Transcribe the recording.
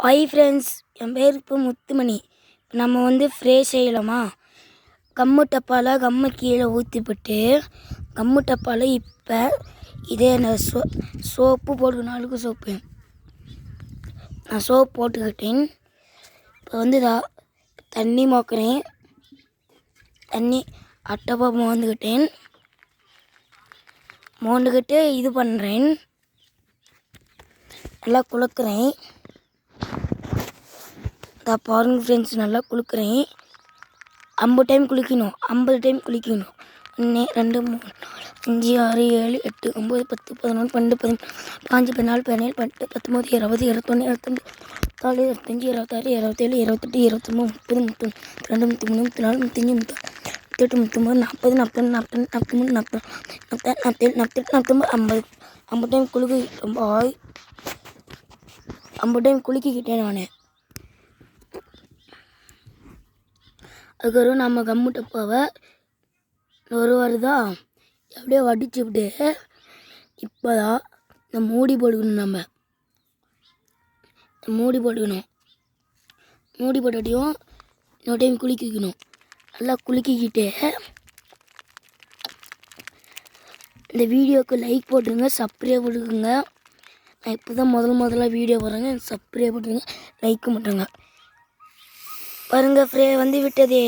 Hi friends, என் பேர் இப்போ முத்துமணி. நம்ம வந்து ஃப்ரே செய்யலாமா? கம்மு டப்பாவில் கம்மு கீழே ஊற்றிப்பட்டு கம்மு டப்பாவில் இப்போ இதே நான் சோப்பு போட்டுக்கணும். அழுக்கு சோப்பு நான் சோப்பு போட்டுக்கிட்டேன். இப்போ வந்து தண்ணி மோக்கிறேன். தண்ணி அட்டப்பா மோந்துக்கிட்டு இது பண்ணுறேன். நல்லா குளுக்குறேன். பாருங்க ஃப்ரெண்ட்ஸ், நல்லா குளிக்கிறேன். 50 டைம் குளிக்கணும். 50 டைம் குளிக்கணும். 1 2 3 4 5 6 7 8 9 10 11 12 15 14 17 18 19 20 21 22 24 25 26 27 28 29 30 32 33 34 35 36 38 39 40 41 42 43 44 45 47 48 50 டைம் குளிக்கிட்டேன். 50 டைம் குளிக்கிக்கிட்டேன் நான். அதுக்கப்புறம் நம்ம கம்மு டப்பாவை வருதா அப்படியே வடிச்சுவிட்டு இப்போ தான் இந்த மூடி போட்டுக்கணும். மூடி போட்டாட்டியும் இன்னொரு டைம் குளிக்கணும். நல்லா குளிக்கிக்கிட்டு இந்த வீடியோவுக்கு லைக் போட்டுருங்க, சப்ஸ்கிரைப் போட்டுருங்க. நான் இப்போ தான் முதல்ல வீடியோ போடுறேங்க. சப்ஸ்கிரைப் போட்டுருங்க, லைக் பண்ணுறேங்க. பாருங்கள், ஃப்ரே வந்து விட்டதே.